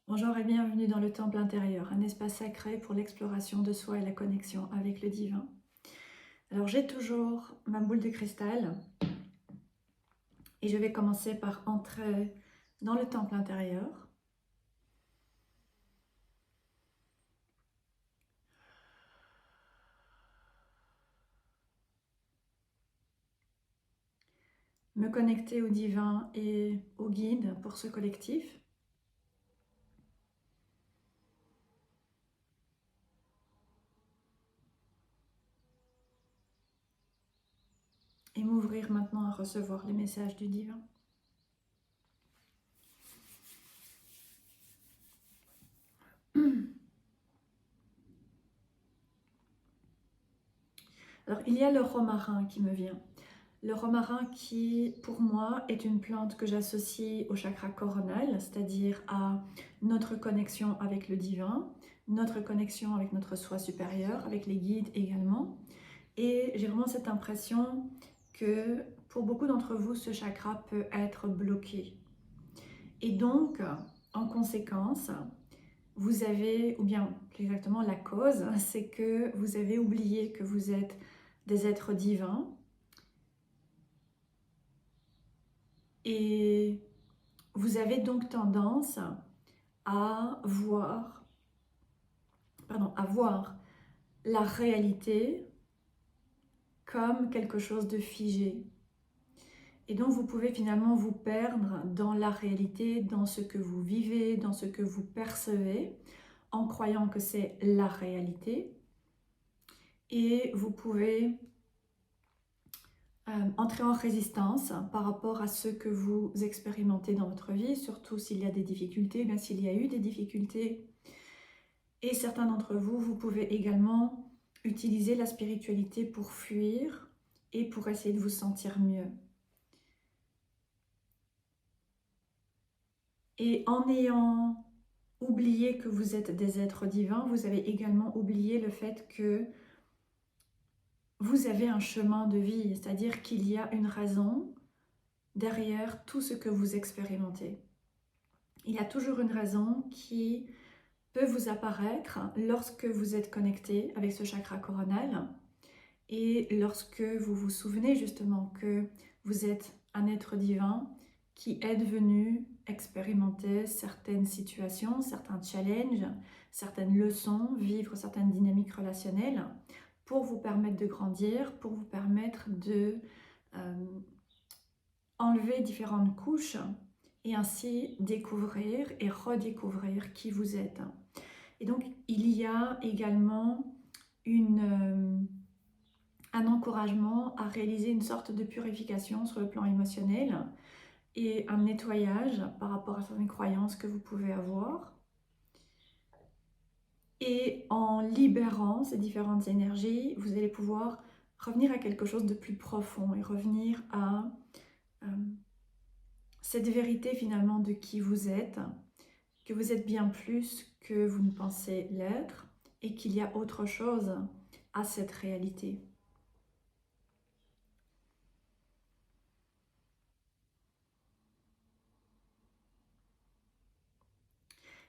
Bonjour et bienvenue dans le temple intérieur, un espace sacré pour l'exploration de soi et la connexion avec le divin. Alors j'ai toujours ma boule de cristal et je vais commencer par entrer dans le temple intérieur. Me connecter au divin et au guide pour ce collectif. Et m'ouvrir maintenant à recevoir les messages du divin. Alors il y a le romarin qui me vient. Le romarin qui, pour moi, est une plante que j'associe au chakra coronal, c'est-à-dire à notre connexion avec le divin, notre connexion avec notre soi supérieur, avec les guides également. Et j'ai vraiment cette impression que pour beaucoup d'entre vous, ce chakra peut être bloqué. Et donc, en conséquence, vous avez, ou bien plus exactement la cause, c'est que vous avez oublié que vous êtes des êtres divins. Et vous avez donc tendance à voir la réalité comme quelque chose de figé. Et donc vous pouvez finalement vous perdre dans la réalité, dans ce que vous vivez, dans ce que vous percevez, en croyant que c'est la réalité. Et vous pouvez entrer en résistance par rapport à ce que vous expérimentez dans votre vie, surtout s'il y a des difficultés, bien s'il y a eu des difficultés. Et certains d'entre vous, vous pouvez également utiliser la spiritualité pour fuir et pour essayer de vous sentir mieux. Et en ayant oublié que vous êtes des êtres divins, vous avez également oublié le fait que vous avez un chemin de vie, c'est-à-dire qu'il y a une raison derrière tout ce que vous expérimentez. Il y a toujours une raison qui peut vous apparaître lorsque vous êtes connecté avec ce chakra coronal et lorsque vous vous souvenez justement que vous êtes un être divin qui est venu expérimenter certaines situations, certains challenges, certaines leçons, vivre certaines dynamiques relationnelles pour vous permettre de grandir, pour vous permettre de enlever différentes couches et ainsi découvrir et redécouvrir qui vous êtes. Et donc, il y a également un encouragement à réaliser une sorte de purification sur le plan émotionnel et un nettoyage par rapport à certaines croyances que vous pouvez avoir. Et en libérant ces différentes énergies, vous allez pouvoir revenir à quelque chose de plus profond et revenir à cette vérité finalement de qui vous êtes, que vous êtes bien plus que vous ne pensez l'être et qu'il y a autre chose à cette réalité.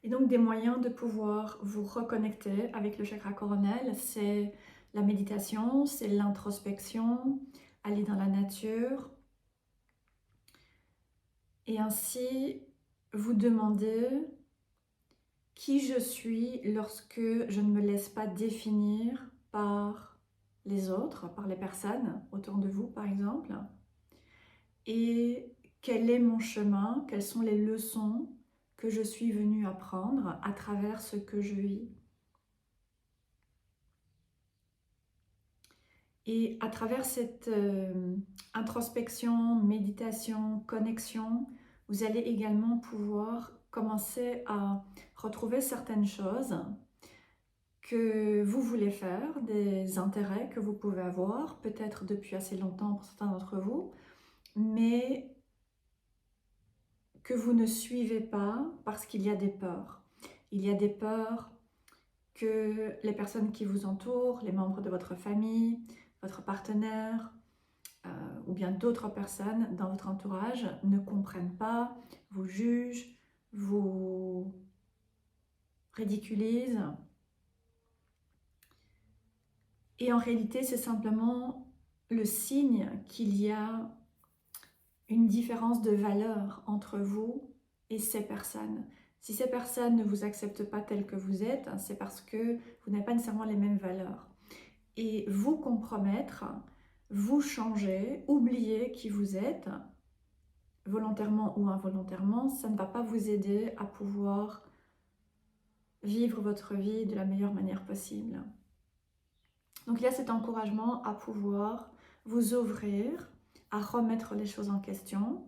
Et donc des moyens de pouvoir vous reconnecter avec le chakra coronal, c'est la méditation, c'est l'introspection, aller dans la nature et ainsi vous demander qui je suis lorsque je ne me laisse pas définir par les autres, par les personnes autour de vous par exemple, et quel est mon chemin, quelles sont les leçons que je suis venue apprendre à travers ce que je vis. Et à travers cette introspection, méditation, connexion, vous allez également pouvoir commencer à retrouver certaines choses que vous voulez faire, des intérêts que vous pouvez avoir, peut-être depuis assez longtemps pour certains d'entre vous, mais que vous ne suivez pas parce qu'il y a des peurs. Il y a des peurs que les personnes qui vous entourent, les membres de votre famille, votre partenaire, ou bien d'autres personnes dans votre entourage ne comprennent pas, vous jugent, vous ridiculise. Et en réalité, c'est simplement le signe qu'il y a une différence de valeur entre vous et ces personnes. Si ces personnes ne vous acceptent pas tel que vous êtes, c'est parce que vous n'avez pas nécessairement les mêmes valeurs. Et vous compromettre, vous changer, oublier qui vous êtes, volontairement ou involontairement, ça ne va pas vous aider à pouvoir vivre votre vie de la meilleure manière possible. Donc il y a cet encouragement à pouvoir vous ouvrir, à remettre les choses en question,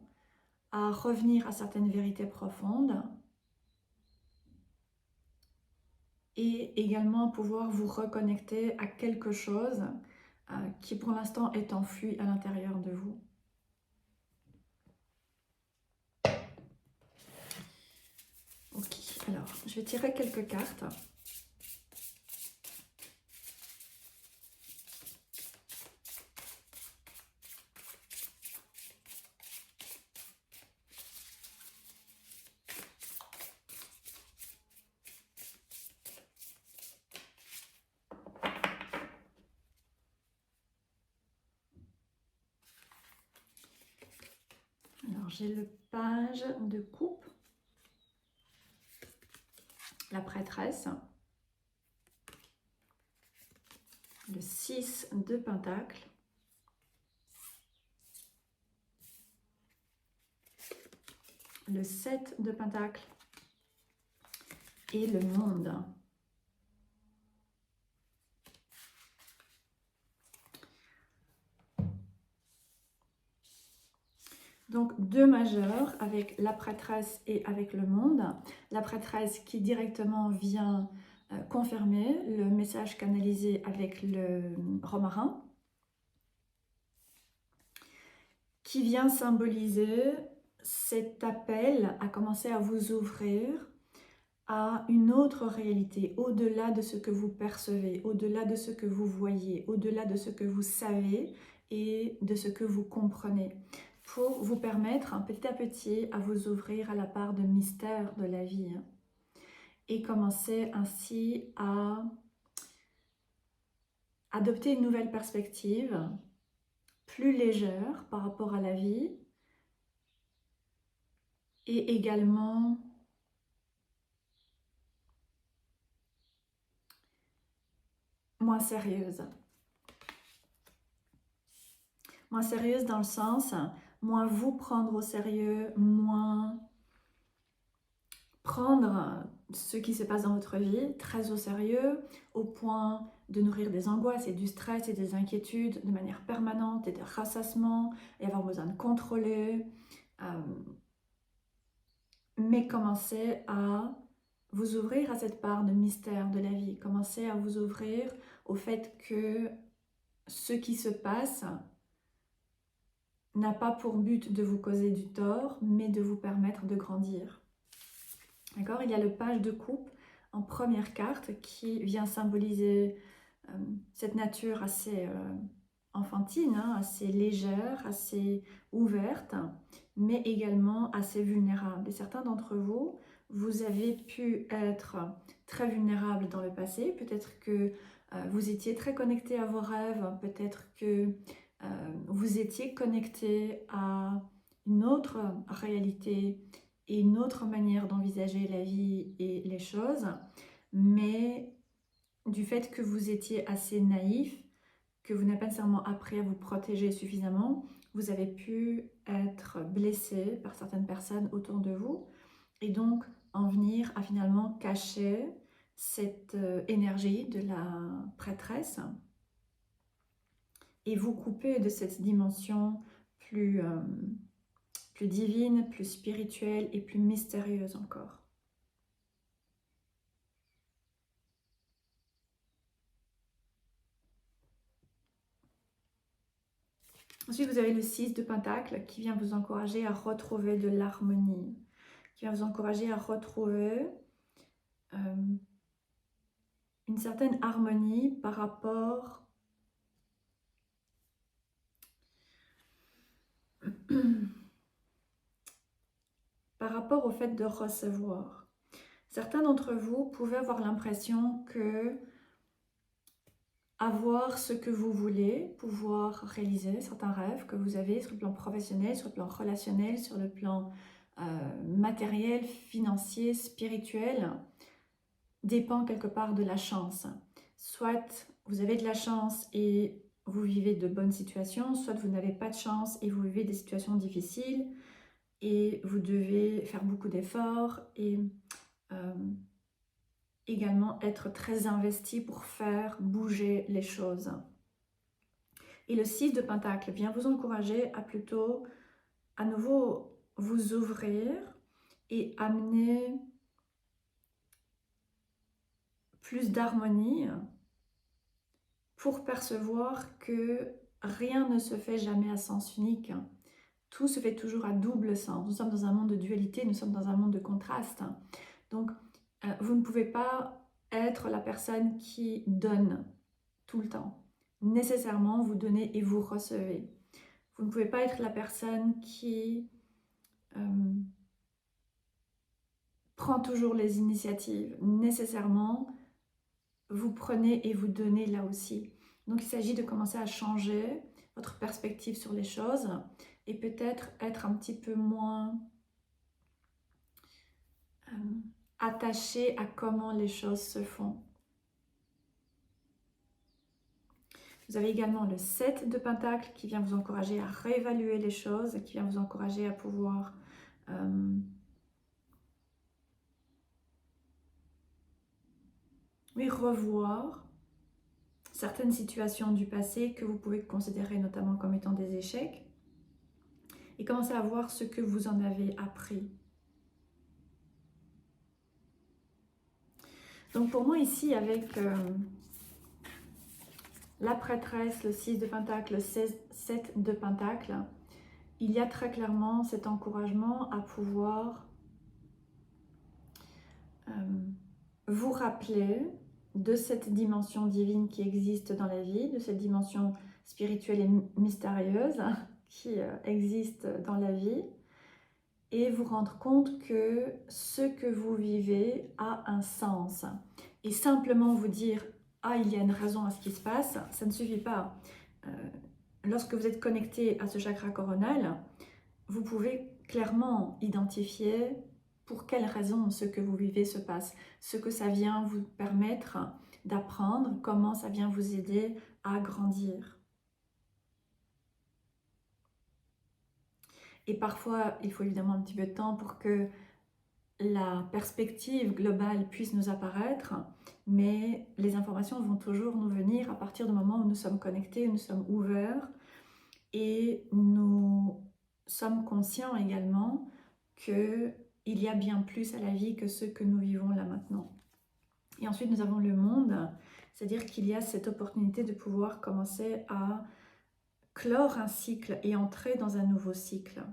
à revenir à certaines vérités profondes et également pouvoir vous reconnecter à quelque chose qui pour l'instant est enfui à l'intérieur de vous. Ok, alors je vais tirer quelques cartes. Alors j'ai le page de coupe, la prêtresse, le 6 de pentacle, le 7 de pentacle et le monde. Donc deux majeurs avec la prêtresse et avec le monde. La prêtresse qui directement vient confirmer le message canalisé avec le romarin, qui vient symboliser cet appel à commencer à vous ouvrir à une autre réalité, au-delà de ce que vous percevez, au-delà de ce que vous voyez, au-delà de ce que vous savez et de ce que vous comprenez, pour vous permettre petit à petit à vous ouvrir à la part de mystère de la vie et commencer ainsi à adopter une nouvelle perspective plus légère par rapport à la vie et également moins sérieuse. Moins sérieuse dans le sens, moins vous prendre au sérieux, moins prendre ce qui se passe dans votre vie très au sérieux, au point de nourrir des angoisses et du stress et des inquiétudes de manière permanente et de ressassement et avoir besoin de contrôler. Mais commencez à vous ouvrir à cette part de mystère de la vie. Commencez à vous ouvrir au fait que ce qui se passe n'a pas pour but de vous causer du tort, mais de vous permettre de grandir. D'accord ? Il y a le page de coupe en première carte qui vient symboliser cette nature assez enfantine, assez légère, assez ouverte, mais également assez vulnérable. Et certains d'entre vous, vous avez pu être très vulnérable dans le passé. Peut-être que vous étiez très connecté à vos rêves, peut-être que vous étiez connecté à une autre réalité et une autre manière d'envisager la vie et les choses, mais du fait que vous étiez assez naïf, que vous n'avez pas nécessairement appris à vous protéger suffisamment, vous avez pu être blessé par certaines personnes autour de vous et donc en venir à finalement cacher cette énergie de la prêtresse et vous couper de cette dimension plus divine, plus spirituelle et plus mystérieuse encore. Ensuite, vous avez le 6 de Pentacle qui vient vous encourager à retrouver de l'harmonie, qui vient vous encourager à retrouver une certaine harmonie par rapport au fait de recevoir. Certains d'entre vous pouvaient avoir l'impression que avoir ce que vous voulez, pouvoir réaliser certains rêves que vous avez sur le plan professionnel, sur le plan relationnel, sur le plan matériel, financier, spirituel, dépend quelque part de la chance. Soit vous avez de la chance et vous vivez de bonnes situations, soit vous n'avez pas de chance et vous vivez des situations difficiles et vous devez faire beaucoup d'efforts et également être très investi pour faire bouger les choses. Et le 6 de Pentacle vient vous encourager à plutôt à nouveau vous ouvrir et amener plus d'harmonie pour percevoir que rien ne se fait jamais à sens unique. Tout se fait toujours à double sens. Nous sommes dans un monde de dualité, nous sommes dans un monde de contraste. Donc, vous ne pouvez pas être la personne qui donne tout le temps. Nécessairement, vous donnez et vous recevez. Vous ne pouvez pas être la personne qui prend toujours les initiatives. Nécessairement, vous prenez et vous donnez là aussi. Donc, il s'agit de commencer à changer votre perspective sur les choses et peut-être être un petit peu moins attaché à comment les choses se font. Vous avez également le 7 de Pentacle qui vient vous encourager à réévaluer les choses, qui vient vous encourager à pouvoir revoir certaines situations du passé que vous pouvez considérer notamment comme étant des échecs et commencer à voir ce que vous en avez appris. Donc pour moi ici avec la prêtresse, le 6 de Pentacle, le 7 de Pentacle, il y a très clairement cet encouragement à pouvoir vous rappeler de cette dimension divine qui existe dans la vie, de cette dimension spirituelle et mystérieuse qui existe dans la vie, et vous rendre compte que ce que vous vivez a un sens. Et simplement vous dire « Ah, il y a une raison à ce qui se passe », ça ne suffit pas. Lorsque vous êtes connecté à ce chakra coronal, vous pouvez clairement identifier pour quelle raison ce que vous vivez se passe, ce que ça vient vous permettre d'apprendre, comment ça vient vous aider à grandir. Et parfois, il faut évidemment un petit peu de temps pour que la perspective globale puisse nous apparaître, mais les informations vont toujours nous venir à partir du moment où nous sommes connectés, où nous sommes ouverts et nous sommes conscients également qu'il y a bien plus à la vie que ce que nous vivons là maintenant. Et ensuite, nous avons le monde, c'est-à-dire qu'il y a cette opportunité de pouvoir commencer à clore un cycle et entrer dans un nouveau cycle.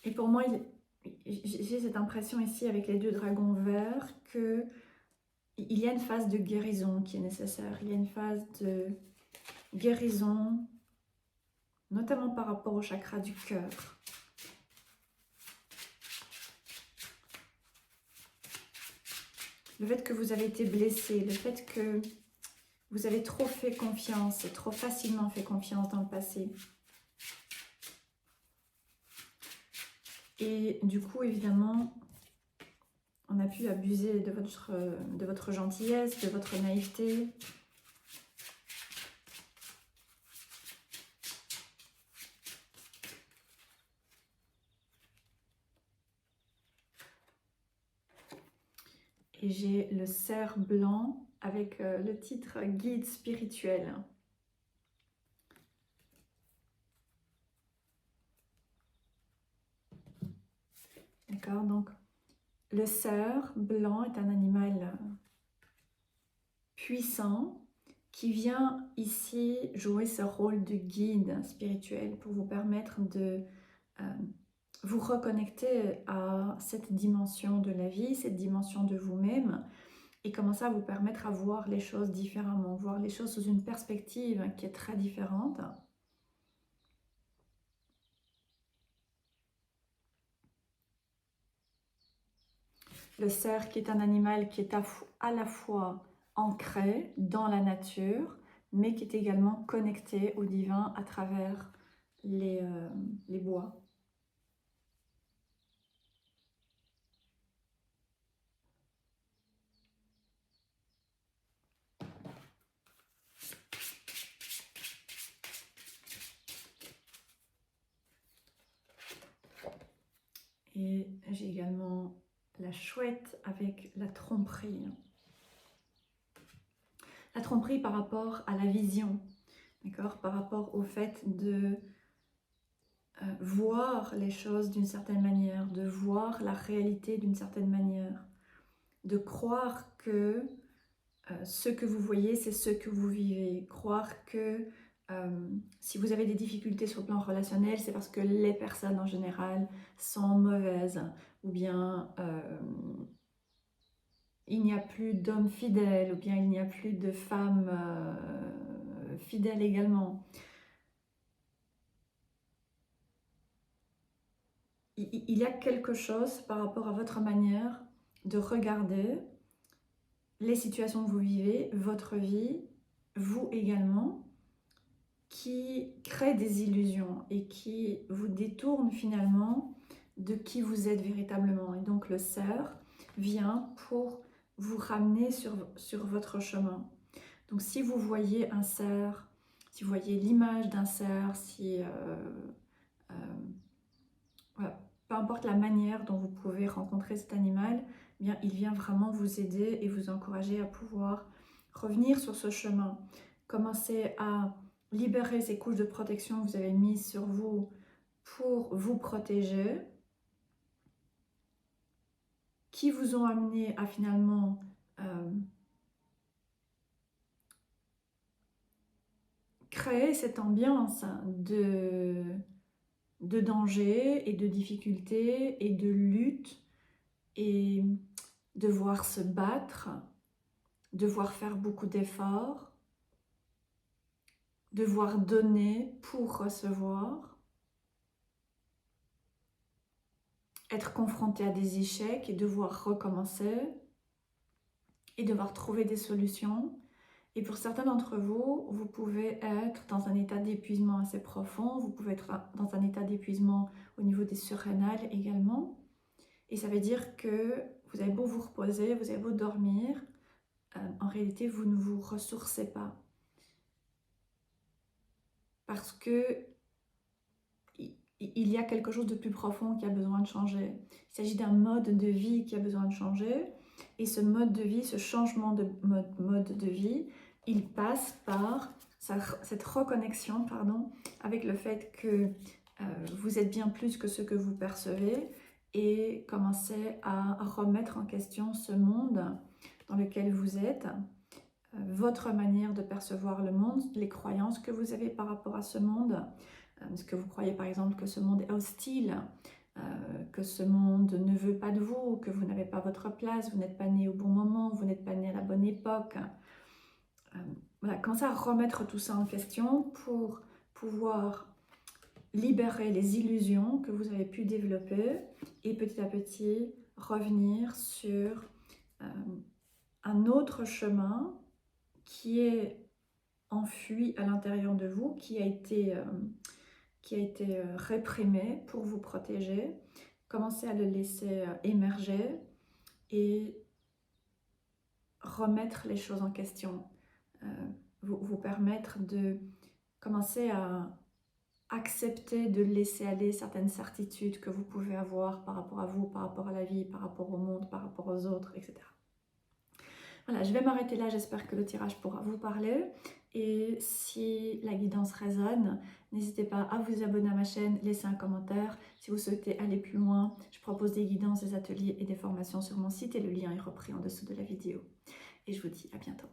Et pour moi, j'ai cette impression ici avec les 2 dragons verts qu'il y a une phase de guérison qui est nécessaire. Il y a une phase de guérison, notamment par rapport au chakra du cœur. Le fait que vous avez été blessé, le fait que vous avez trop fait confiance, trop facilement fait confiance dans le passé. Et du coup, évidemment, on a pu abuser de votre gentillesse, de votre naïveté. Et j'ai le cerf blanc avec le titre « Guide spirituel ». D'accord, donc le cerf blanc est un animal puissant qui vient ici jouer ce rôle de guide spirituel pour vous permettre de vous reconnecter à cette dimension de la vie, cette dimension de vous-même, et commencer à vous permettre à voir les choses différemment, voir les choses sous une perspective qui est très différente. Le cerf qui est un animal qui est à la fois ancré dans la nature, mais qui est également connecté au divin à travers les bois. Et j'ai également la chouette avec la tromperie. La tromperie par rapport à la vision, d'accord, par rapport au fait de voir les choses d'une certaine manière, de voir la réalité d'une certaine manière, de croire que ce que vous voyez, c'est ce que vous vivez, croire que si vous avez des difficultés sur le plan relationnel, c'est parce que les personnes en général sont mauvaises, ou bien il n'y a plus d'hommes fidèles, ou bien il n'y a plus de femmes fidèles également. Il y a quelque chose par rapport à votre manière de regarder les situations que vous vivez, votre vie, vous également, qui crée des illusions et qui vous détourne finalement de qui vous êtes véritablement. Et donc le cerf vient pour vous ramener sur votre chemin. Donc si vous voyez un cerf, si vous voyez l'image d'un cerf, si voilà, peu importe la manière dont vous pouvez rencontrer cet animal, eh bien, il vient vraiment vous aider et vous encourager à pouvoir revenir sur ce chemin. Commencer à libérer ces couches de protection que vous avez mises sur vous pour vous protéger, qui vous ont amené à finalement créer cette ambiance de danger et de difficulté et de lutte et devoir se battre, devoir faire beaucoup d'efforts, devoir donner pour recevoir, être confronté à des échecs et devoir recommencer et devoir trouver des solutions. Et pour certains d'entre vous, vous pouvez être dans un état d'épuisement assez profond, vous pouvez être dans un état d'épuisement au niveau des surrénales également. Et ça veut dire que vous avez beau vous reposer, vous avez beau dormir, en réalité, vous ne vous ressourcez pas. Parce que il y a quelque chose de plus profond qui a besoin de changer. Il s'agit d'un mode de vie qui a besoin de changer. Et ce mode de vie, ce changement de mode de vie, il passe par cette reconnexion avec le fait que vous êtes bien plus que ce que vous percevez et commencer à remettre en question ce monde dans lequel vous êtes, votre manière de percevoir le monde, les croyances que vous avez par rapport à ce monde. Est-ce que vous croyez par exemple que ce monde est hostile, que ce monde ne veut pas de vous, que vous n'avez pas votre place, vous n'êtes pas né au bon moment, vous n'êtes pas né à la bonne époque. Voilà, commencez à remettre tout ça en question pour pouvoir libérer les illusions que vous avez pu développer et petit à petit revenir sur un autre chemin qui est enfui à l'intérieur de vous, qui a été réprimé pour vous protéger. Commencez à le laisser émerger et remettre les choses en question. Vous permettre de commencer à accepter de laisser aller certaines certitudes que vous pouvez avoir par rapport à vous, par rapport à la vie, par rapport au monde, par rapport aux autres, etc. Voilà, je vais m'arrêter là, j'espère que le tirage pourra vous parler. Et si la guidance résonne, n'hésitez pas à vous abonner à ma chaîne, laisser un commentaire. Si vous souhaitez aller plus loin, je propose des guidances, des ateliers et des formations sur mon site et le lien est repris en dessous de la vidéo. Et je vous dis à bientôt.